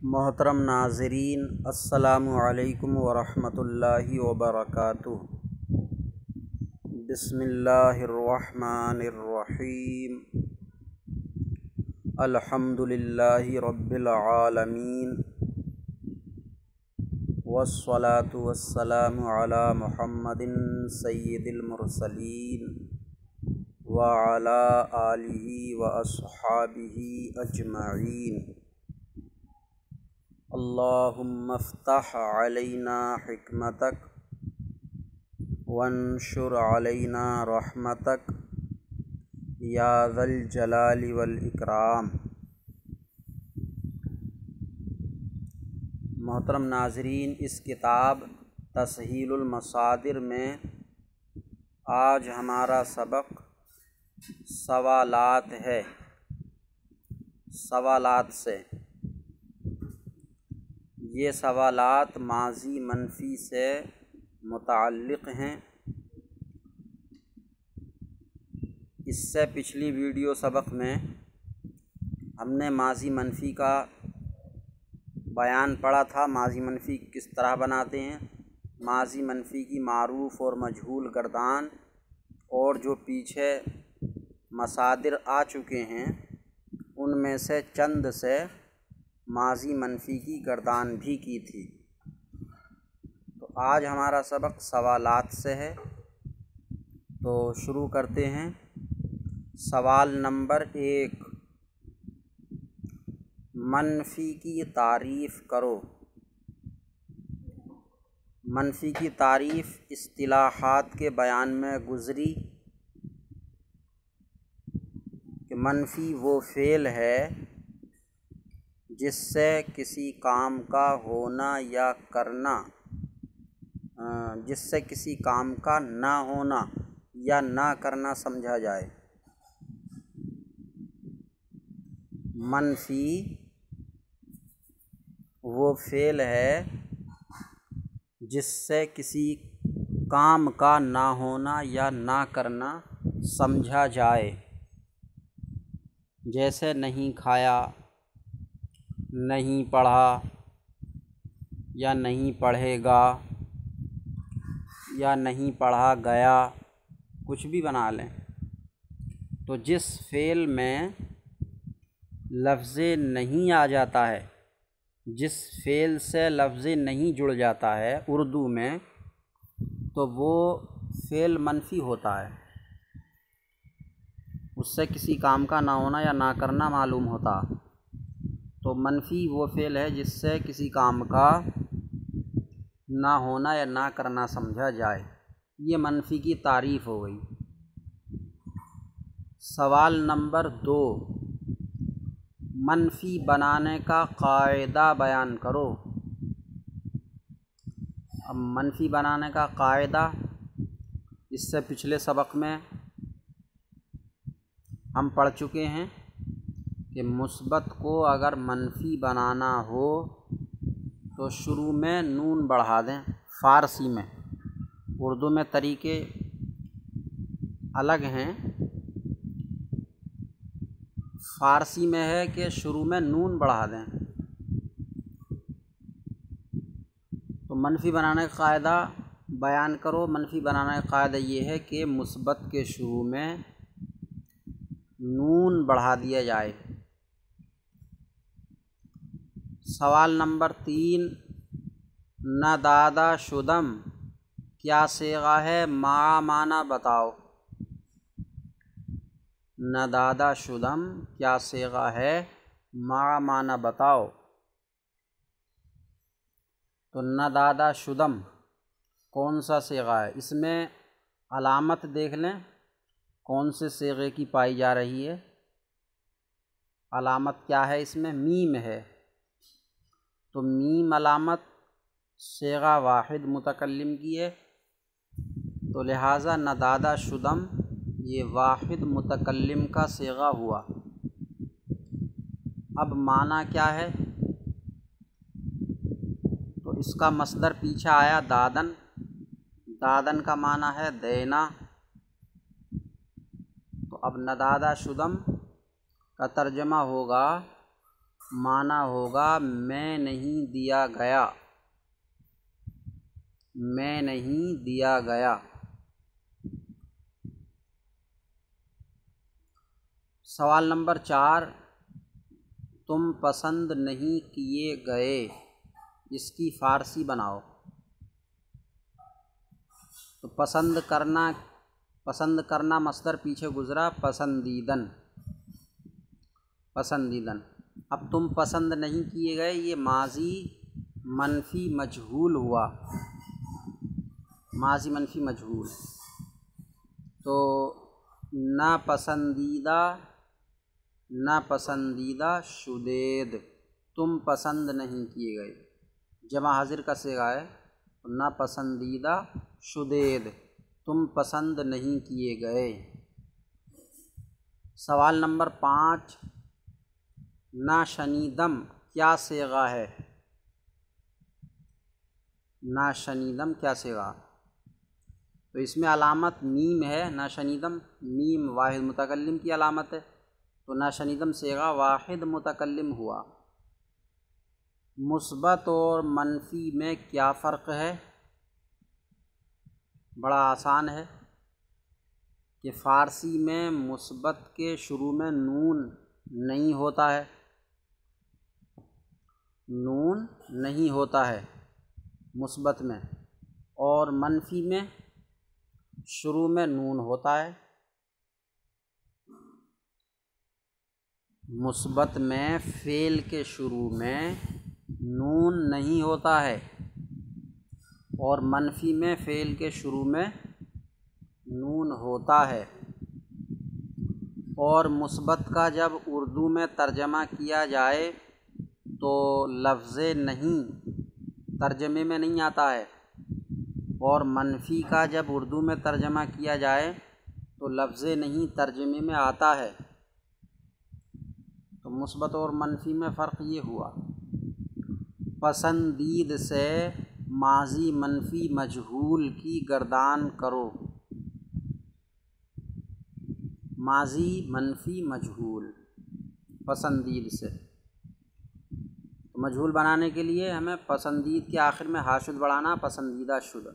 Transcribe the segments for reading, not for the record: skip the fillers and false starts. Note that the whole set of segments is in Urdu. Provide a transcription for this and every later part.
محترم ناظرین، السلام علیکم ورحمۃ اللہ وبرکاتہ۔ بسم اللہ الرحمن الرحیم۔ الحمد للہ رب العالمین، والصلاة والسلام علی محمد سید المرسلین وعلی آلہ واصحابہ اجمعین۔ اللہم افتح علینا حکمتک وانشر علینا رحمتک یا ذا الجلال والاکرام۔ محترم ناظرین، اس کتاب تسہیل المصادر میں آج ہمارا سبق سوالات ہے۔ سوالات سے یہ سوالات ماضی منفی سے متعلق ہیں۔ اس سے پچھلی ویڈیو سبق میں ہم نے ماضی منفی کا بیان پڑھا تھا، ماضی منفی کس طرح بناتے ہیں، ماضی منفی کی معروف اور مجہول گردان، اور جو پیچھے مصادر آ چکے ہیں ان میں سے چند سے ماضی منفی کی گردان بھی کی تھی۔ تو آج ہمارا سبق سوالات سے ہے، تو شروع کرتے ہیں۔ سوال نمبر 1، منفی کی تعریف کرو۔ منفی کی تعریف اصطلاحات کے بیان میں گزری کہ منفی وہ فعل ہے جس سے کسی کام کا ہونا یا کرنا، جس سے کسی کام کا نہ ہونا یا نہ کرنا سمجھا جائے۔ منفی وہ فعل ہے جس سے کسی کام کا نہ ہونا یا نہ کرنا سمجھا جائے، جیسے نہیں کھایا، نہیں پڑھا، یا نہیں پڑھے گا، یا نہیں پڑھا گیا، کچھ بھی بنا لیں۔ تو جس فعل میں لفظ نہیں آ جاتا ہے، جس فعل سے لفظ نہیں جڑ جاتا ہے اردو میں، تو وہ فعل منفی ہوتا ہے۔ اس سے کسی کام کا نہ ہونا یا نہ کرنا معلوم ہوتا۔ تو منفی وہ فعل ہے جس سے کسی کام کا نہ ہونا یا نہ کرنا سمجھا جائے۔ یہ منفی کی تعریف ہو گئی۔ سوال نمبر 2، منفی بنانے کا قاعدہ بیان کرو۔ اب منفی بنانے کا قاعدہ، اس سے پچھلے سبق میں ہم پڑھ چکے ہیں کہ مثبت کو اگر منفی بنانا ہو تو شروع میں نون بڑھا دیں۔ فارسی میں، اردو میں طریقے الگ ہیں۔ فارسی میں ہے کہ شروع میں نون بڑھا دیں۔ تو منفی بنانے کا قاعدہ بیان کرو۔ منفی بنانے کا قاعدہ یہ ہے کہ مثبت کے شروع میں نون بڑھا دیا جائے۔ سوال نمبر 3، ندادہ شدم کیا صیغہ ہے؟ معنی بتاؤ۔ ندادہ شدم کیا صیغہ ہے؟ معنی بتاؤ۔ تو ندادہ شدم کون سا صیغہ ہے؟ اس میں علامت دیکھ لیں کون سے صیغے کی پائی جا رہی ہے۔ علامت کیا ہے؟ اس میں میم ہے۔ تو میم علامت صیغہ واحد متکلم کی ہے، تو لہٰذا ندادہ شدم یہ واحد متکلم کا صیغہ ہوا۔ اب معنی کیا ہے؟ تو اس کا مصدر پیچھے آیا دادن۔ دادن کا معنی ہے دینا۔ تو اب ندادہ شدم کا ترجمہ ہوگا معنی ہوگا میں نہیں دیا گیا، میں نہیں دیا گیا۔ سوال نمبر 4، تم پسند نہیں کیے گئے، اس کی فارسی بناؤ۔ تو پسند کرنا مصدر پیچھے گزرا پسندیدن، پسندیدن۔ اب تم پسند نہیں کیے گئے، یہ ماضی منفی مجہول ہوا، ماضی منفی مجہول۔ تو ناپسندیدہ شدید، تم پسند نہیں کیے گئے، جمع حاضر کا صیغہ ہے، ناپسندیدہ شدید، تم پسند نہیں کیے گئے۔ سوال نمبر 5، ناشنیدم کیا صیغہ ہے؟ ناشنیدم کیا صیغہ؟ تو اس میں علامت میم ہے، ناشنیدم میم واحد متکلم کی علامت ہے، تو ناشنیدم صیغہ واحد متکلم ہوا۔ مثبت اور منفی میں کیا فرق ہے؟ بڑا آسان ہے کہ فارسی میں مثبت کے شروع میں نون نہیں ہوتا ہے، نون نہیں ہوتا ہے مثبت میں، اور منفی میں شروع میں نون ہوتا ہے۔ مثبت میں فعل کے شروع میں نون نہیں ہوتا ہے، اور منفی میں فعل کے شروع میں نون ہوتا ہے۔ اور مثبت کا جب اردو میں ترجمہ کیا جائے تو لفظ نہیں ترجمے میں نہیں آتا ہے، اور منفی کا جب اردو میں ترجمہ کیا جائے تو لفظ نہیں ترجمے میں آتا ہے۔ تو مثبت اور منفی میں فرق یہ ہوا۔ پسندید سے ماضی منفی مجہول کی گردان کرو، ماضی منفی مجہول پسندید سے۔ مجہول بنانے کے لیے ہمیں پسندید کے آخر میں ہاشد بڑھانا، پسندیدہ شد۔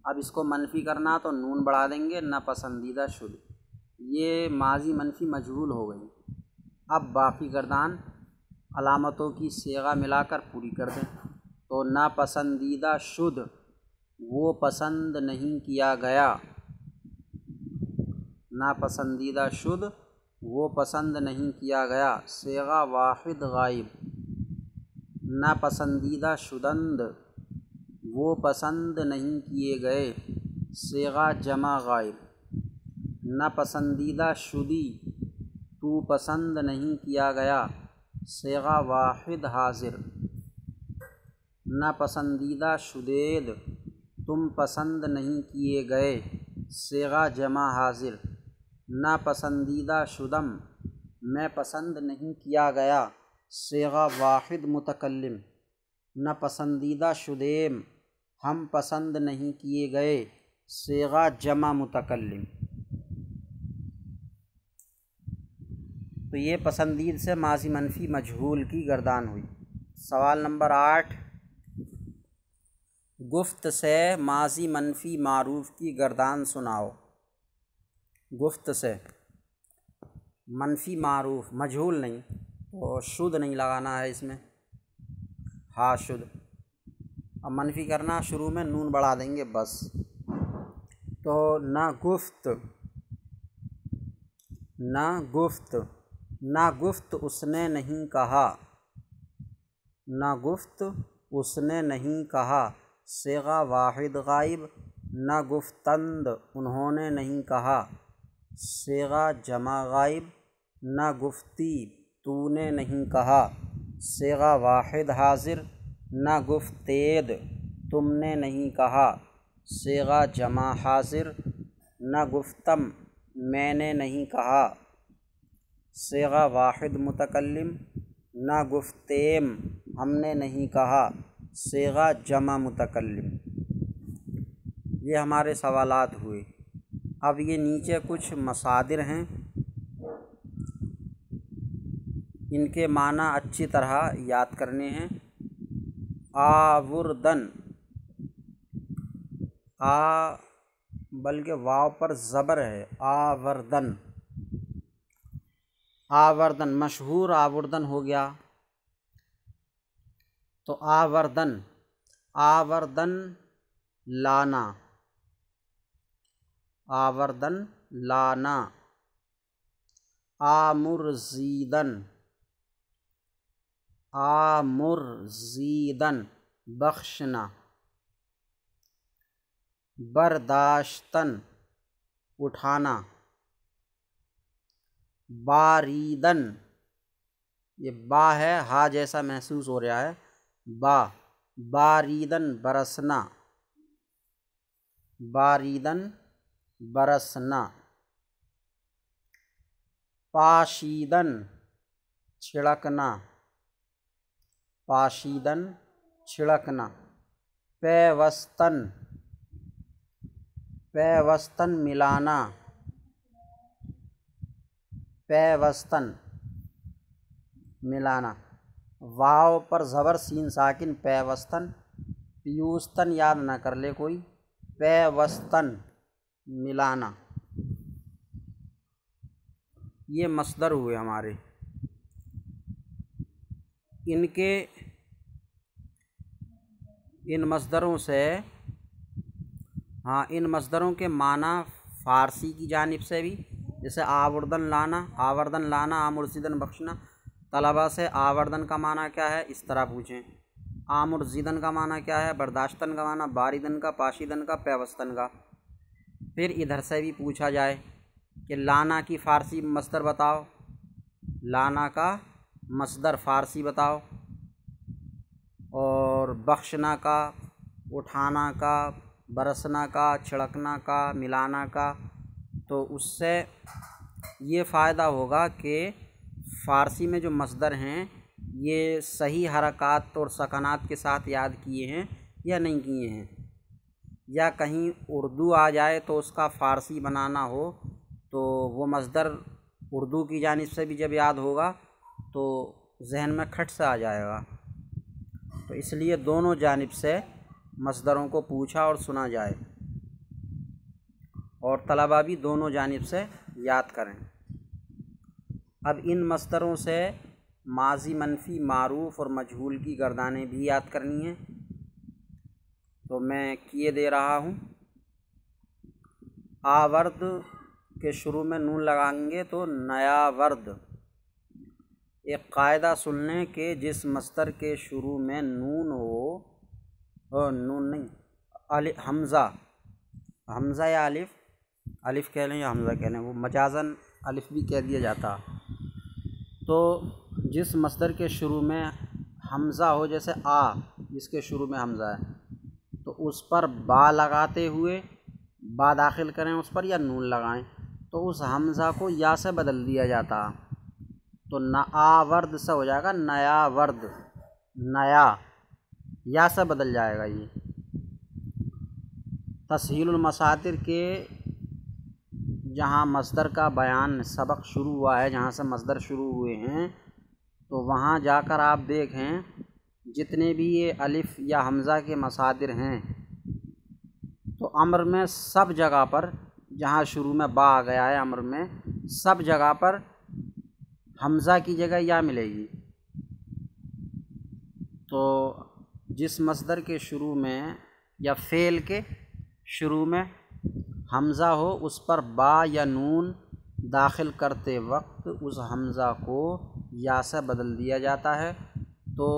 اب اس کو منفی کرنا تو نون بڑھا دیں گے، ناپسندیدہ شد، یہ ماضی منفی مجہول ہو گئی۔ اب باقی گردان علامتوں کی صیغہ ملا کر پوری کر دیں۔ تو ناپسندیدہ شد، وہ پسند نہیں کیا گیا، ناپسندیدہ شد، وہ پسند نہیں کیا گیا، صیغہ واحد غائب۔ ناپسندیدہ شدند، وہ پسند نہیں کیے گئے، صیغہ جمع غائب۔ ناپسندیدہ شدی، تو پسند نہیں کیا گیا، صیغہ واحد حاضر۔ ناپسندیدہ شدید، تم پسند نہیں کیے گئے، صیغہ جمع حاضر۔ ناپسندیدہ شدم، میں پسند نہیں کیا گیا، صیغہ واحد متکلم۔ ناپسندیدہ شدیم، ہم پسند نہیں کیے گئے، صیغہ جمع متکلم۔ تو یہ پسندید سے ماضی منفی مجہول کی گردان ہوئی۔ سوال نمبر 8، گفت سے ماضی منفی معروف کی گردان سناؤ۔ گفت سے منفی معروف مجہول نہیں، تو شد نہیں لگانا ہے اس میں، ہاشد۔ اب منفی کرنا، شروع میں نون بڑھا دیں گے بس۔ تو نہ گفت، نہ گفت، نہ گفت اس نے نہیں کہا، نہ گفت اس نے نہیں کہا، صیغہ واحد غائب۔ نہ گفتند، انہوں نے نہیں کہا، صیغہ جمع غائب۔ نہ گفتی، تو نے نہیں کہا، صیغہ واحد حاضر۔ نہ گفتید، تم نے نہیں کہا، صیغہ جمع حاضر۔ نہ گفتم، میں نے نہیں کہا، صیغہ واحد متکلم۔ نہ گفتیم، ہم نے نہیں کہا، صیغہ جمع متکلم۔ یہ ہمارے سوالات ہوئے۔ اب یہ نیچے کچھ مصادر ہیں، ان کے معنی اچھی طرح یاد کرنے ہیں۔ آوردن، بلکہ واو پر زبر ہے، آوردن، آوردن مشہور آوردن ہو گیا۔ تو آوردن، آوردن لانا، آوردن لانا۔ آمرزیدن، آمرزیدن بخشنا۔ برداشتن اٹھانا۔ باریدن، یہ با ہے، ہا جیسا محسوس ہو رہا ہے، با، باریدن برسنا، باریدن برسنا۔ پاشیدن چھڑکنا، پاشیدن چھڑکنا۔ پیوستن، پیوستن ملانا، پیوستن ملانا۔ واو پر زبر سین ساکن، پیوستن، پیوستن یاد نہ کر لے کوئی، پیوستن ملانا۔ یہ مصدر ہوئے ہمارے۔ ان مصدروں سے ان مصدروں کے معنی فارسی کی جانب سے بھی، جیسے آوردن لانا، آوردن لانا، آمرزیدن بخشنا۔ طلباء سے آوردن کا معنی کیا ہے اس طرح پوچھیں، آمرزیدن کا معنی کیا ہے، برداشتن کا معنی، باریدن کا، پاشیدن کا، پیوستن کا۔ پھر ادھر سے بھی پوچھا جائے کہ لانا کی فارسی مصدر بتاؤ، لانا کا مصدر فارسی بتاؤ، اور بخشنا کا، اٹھانا کا، برسنا کا، چھڑکنا کا، ملانا کا۔ تو اس سے یہ فائدہ ہوگا کہ فارسی میں جو مصدر ہیں یہ صحیح حرکات اور سکنات کے ساتھ یاد کیے ہیں یا نہیں کیے ہیں، یا کہیں اردو آ جائے تو اس کا فارسی بنانا ہو تو وہ مصدر اردو کی جانب سے بھی جب یاد ہوگا تو ذہن میں کھٹ سے آ جائے گا۔ تو اس لیے دونوں جانب سے مصدروں کو پوچھا اور سنا جائے، اور طلباء بھی دونوں جانب سے یاد کریں۔ اب ان مصدروں سے ماضی منفی، معروف اور مجہول کی گردانیں بھی یاد کرنی ہیں، تو میں کیے دے رہا ہوں۔ آورد کے شروع میں نون لگائیں گے تو نیا ورد۔ ایک قاعدہ سن لیں کہ جس مصدر کے شروع میں نون ہو، نون نہیں، حمزہ، حمزہ یا الف کہہ لیں یا حمزہ کہہ لیں، وہ مجازاً الف بھی کہہ دیا جاتا۔ تو جس مصدر کے شروع میں حمزہ ہو، جیسے جس کے شروع میں حمزہ ہے، تو اس پر با لگاتے ہوئے با داخل کریں اس پر، یا نون لگائیں تو اس حمزہ کو یا سے بدل دیا جاتا۔ تو آورد سے ہو جائے گا نیا ورد، نیا، یا سے بدل جائے گا۔ یہ تسہیل المصادر کے جہاں مصدر کا بیان سبق شروع ہوا ہے، جہاں سے مصدر شروع ہوئے ہیں، تو وہاں جا کر آپ دیکھیں جتنے بھی یہ الف یا حمزہ کے مصادر ہیں، تو امر میں سب جگہ پر جہاں شروع میں با آ گیا ہے، امر میں سب جگہ پر حمزہ کی جگہ یا ملے گی۔ تو جس مصدر کے شروع میں یا فعل کے شروع میں حمزہ ہو، اس پر با یا نون داخل کرتے وقت اس حمزہ کو یا سے بدل دیا جاتا ہے۔ تو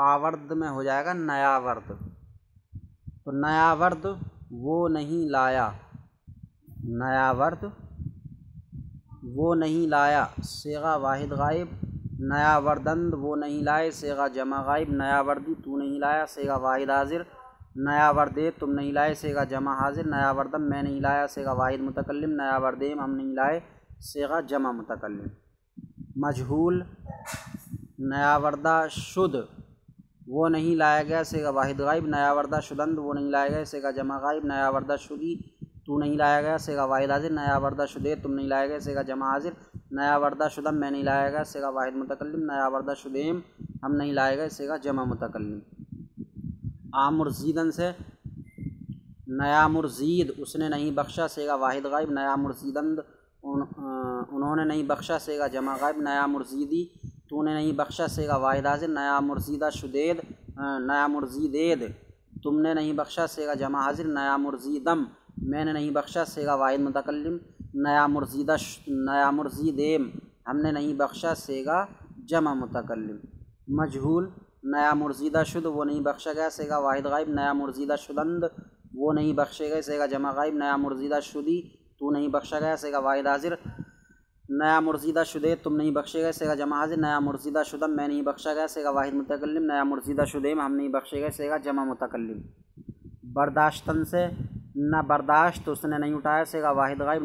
آورد میں ہو جائے گا نیا ورد۔ تو نیا ورد وہ نہیں لایا، نیا ورد وہ نہیں لایا، صیغہ واحد غائب۔ نیا وردند وہ نہیں لائے، صیغہ جمع غائب۔ نیا وردی تو نہیں لایا، صیغہ واحد حاضر۔ نیا وردے تم نہیں لائے، صیغہ جمع حاضر۔ نیا وردم میں نہیں لایا، صیغہ واحد متکلم۔ نیا وردیم ہم نہیں لائے، صیغہ جمع متکلم۔ مجہول نیا وردہ شد وہ نہیں لایا گیا، صیغہ واحد غائب۔ نیا وردہ شدند وہ نہیں لایا گیا، صیغہ جمع غائب۔ نیا وردہ شدی تو نہیں لایا گیا، صیغہ واحد حاضر۔ نیا وردہ شدے تم نہیں لائے گئے، صیغہ جمع حاضر۔ نیاوردہ شدم میں نہیں لائے گا، صیغہ واحد متکلم، نیاوردہ شدیم ہم نہیں لائے گا، صیغہ جمع متکلم۔ آمر زیدن سے نیامر زید اس نے نہیں بخشا، صیغہ واحد غائب، نیامر زیدند انہوں نے نہیں بخشا، صیغہ جمع غائب، نیامر زیدی تو نے نہیں بخشا، صیغہ واحد حاضر، نیامر زیدہ شدید نیامر زیدید تم نے نہیں بخشا، صیغہ جمع حاضر، نیامر زیدم میں نے نہیں بخشا، صیغہ واحد متکلم، نیامر زیدیم ہم نے نہیں بخشا، صیغہ جمع متکلم۔ مجہول نیامر زیدہ شد وہ نہیں بخشا گیا، صیغہ واحد غائب، نیامر زیدہ شدند وہ نہیں بخشے گئے، صیغہ جمع غائب، نیامر زیدہ شدی تو نہیں بخشا گیا، صیغہ واحد حاضر، نیامر زیدہ شدید تم نہیں بخشے گئے، صیغہ جمع حاضر، نیامر زیدہ شدم میں نہیں بخشا گیا، صیغہ واحد متکلم، نیامر زیدہ شدیم ہم نہیں بخشے گئے، صیغہ جمع متکلم۔ برداشتن سے نہ برداشت اس نے نہیں اٹھایا، صیغہ واحد غائب،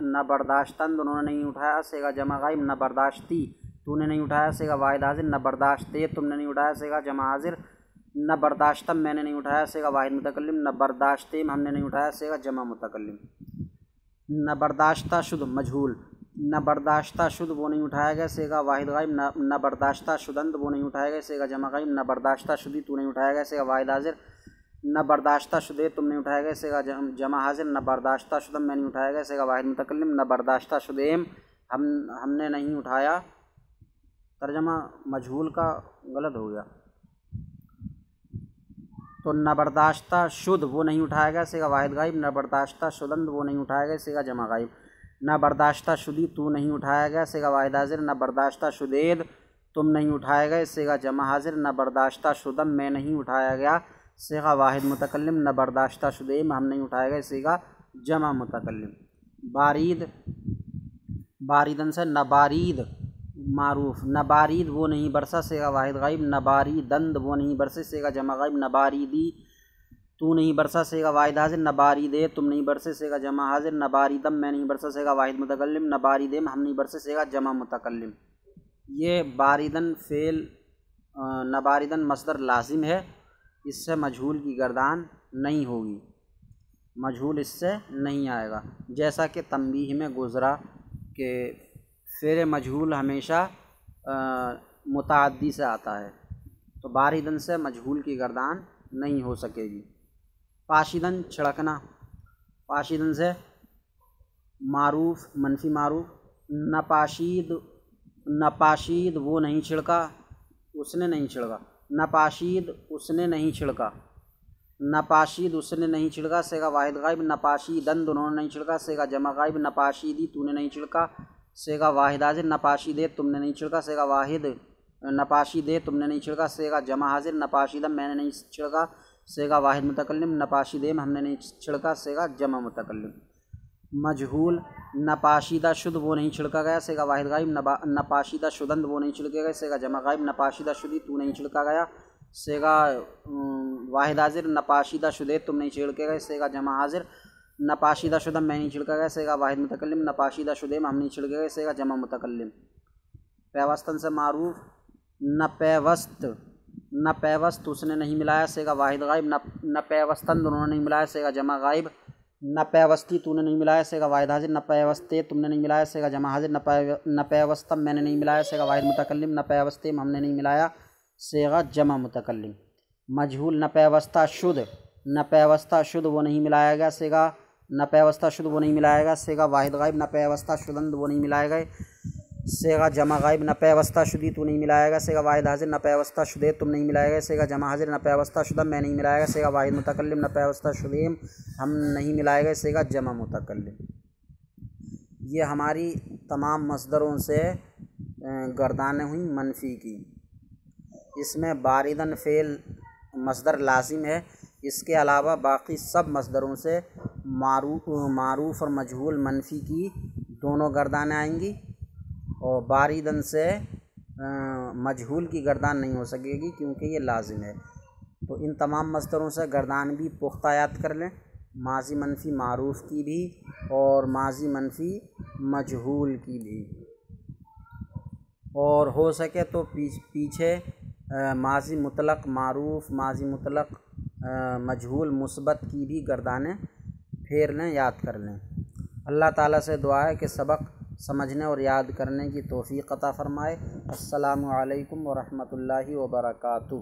نہ برداشتند انہوں نے نہیں اٹھایا، صیغہ جمع غائب، نہ برداشتی تو نے نہیں اٹھایا، صیغہ واحد حاضر، نہ برداشتے تم نے نہیں اٹھایا، صیغہ جمع حاضر، نہ برداشتم میں نے نہیں اٹھایا، صیغہ واحد متکلم، نہ برداشتیم ہم نے نہیں اٹھایا، صیغہ جمع متکلم۔ نہ برداشتہ شد مجہول، نہ برداشتہ شد وہ نہیں اٹھایا گیا، صیغہ واحد غائب، نہ برداشتہ شدند وہ نہیں اٹھایا گیا، صیغہ جمع غائب، نہ برداشتہ شدی تو نہیں اٹھایا گیا، صیغہ واحد حاضر، نہ برداشتہ شدے تم نہیں اٹھایا گیا، صیغہ جمع حاضر، نہ برداشتہ شدم میں نہیں اٹھایا گیا، صیغہ واحد متکلم، نہ برداشتہ شدیم ہم نے نہیں اٹھایا۔ ترجمہ مجہول کا غلط ہو گیا، تو نہ برداشتہ شد وہ نہیں اٹھایا گیا، صیغہ واحد غائب، نہ برداشتہ شدند وہ نہیں اٹھایا گیا، صیغہ جمع غائب، نہ برداشتہ شدی تو نہیں اٹھایا گیا، صیغہ واحد حاضر، نہ برداشتہ شدید تم نہیں اٹھائے گئے، صیغہ جمع حاضر، نہ برداشتہ شدم میں نہیں اٹھایا گیا، صیغہ واحد متکلم، نہ برداشتہ شدیم ہم نہیں اٹھائے گئے، صیغہ جمع متکلم۔ بارید باریدن سے نہ بارید معروف، نہ بارید وہ نہیں برسا، صیغہ واحد غائب، نہ باریدند وہ نہیں برسے، صیغہ جمع غائب، نہ باریدی تو نہیں برسا، صیغہ واحد حاضر، نہ باریدے تم نہیں برسے، صیغہ جمع حاضر، نہ باریدم میں نہیں برسا، صیغہ واحد متکلم، نہ باریدیم ہم نہیں برسے، صیغہ جمع متکلم۔ یہ باریدن فعل نہ باریدن مصدر لازم ہے، اس سے مجہول کی گردان نہیں ہوگی، مجہول اس سے نہیں آئے گا، جیسا کہ تنبیہ میں گزرا کہ فعل مجہول ہمیشہ متعدی سے آتا ہے، تو باریدن سے مجہول کی گردان نہیں ہو سکے گی۔ پاشیدن چھڑکنا، پاشیدن سے معروف منفی معروف، نپاشید وہ نہیں چھڑکا، اس نے نہیں چھڑکا، نپاشید اس نے نہیں چھڑکا، نپاشید اس نے نہیں چھڑکا، صیغہ واحد غائب، نپاشیدند انہوں نے نہیں چھڑکا، صیغہ جمع غائب، نپاشیدی تو نے نہیں چھڑکا، صیغہ واحد حاضر، نپاشیدے تم نے نہیں چھڑکا، صیغہ واحد نپاشیدے تم نے نہیں چھڑکا، صیغہ جمع حاضر، نپاشیدم میں نے نہیں چھڑکا، صیغہ واحد متکلم، نپاشیدیم ہم نے نہیں چھڑکا، صیغہ جمع متکلم۔ مجہول نپاشیدہ شد وہ نہیں چھڑکا گیا، صیغہ واحد غائب، نپاشیدہ شدند وہ نہیں چھڑکے گئے، صیغہ جمع غائب، نپاشیدہ شدی تو نہیں چھڑکا گیا، صیغہ واحد حاضر، نپاشیدہ شدے تم نہیں چھڑکے گئے، صیغہ جمع حاضر، نپاشیدہ شدم میں نہیں چھڑکا گیا، صیغہ واحد متکلم، نپاشیدہ شدیم ہم نہیں چھڑکے گئے، صیغہ جمع متکلم۔ پیوستن سے معروف، نہ پیوست اس نے نہیں ملایا، صیغہ واحد غائب، نہ پیوستند انہوں نے نہیں ملایا، صیغہ جمع غائب، نہ پیوستی تو نے نہیں ملایا، صیغہ واحد حاضر، نہ پیوستے تم نے نہیں ملایا، صیغہ جمع حاضر، نہ پیوستم میں نے نہیں ملایا، صیغہ واحد متکلم، نہ پیوستیم ہم نے نہیں ملایا، صیغہ جمع متکلم۔ مجہول نہ پیوستہ شد وہ نہیں ملایا گیا، صیغہ نہ پیوستہ شد وہ نہیں ملایا گیا، صیغہ واحد غائب، نہ پیوستہ شدند وہ نہیں ملائے گئے، صیغہ جمع غائب، نہ پیوستہ شدی تو نہیں ملایا گیا، صیغہ واحد حاضر، نہ پیوستہ شدے تم نہیں ملائے گئے، صیغہ جمع حاضر، نہ پیوستہ شدم میں نہیں ملایا گیا، صیغہ واحد متکلم، نہ پیوستہ شدیم ہم نہیں ملائے گئے، صیغہ جمع متکلم۔ یہ ہماری تمام مصدروں سے گردانیں ہوئیں منفی کی، اس میں باریدن فعل مصدر لازم ہے، اس کے علاوہ باقی سب مصدروں سے معروف اور مجہول منفی کی دونوں گردانیں آئیں گی، اور باریدن سے مجہول کی گردان نہیں ہو سکے گی کیونکہ یہ لازم ہے۔ تو ان تمام مصدروں سے گردان بھی پختہ یاد کر لیں، ماضی منفی معروف کی بھی اور ماضی منفی مجہول کی بھی، اور ہو سکے تو پیچھے ماضی مطلق معروف، ماضی مطلق مجہول مثبت کی بھی گردانیں پھیر لیں، یاد کر لیں۔ اللہ تعالیٰ سے دعا ہے کہ سبق سمجھنے اور یاد کرنے کی توفیق عطا فرمائے۔ السلام علیکم ورحمۃ اللہ وبرکاتہ۔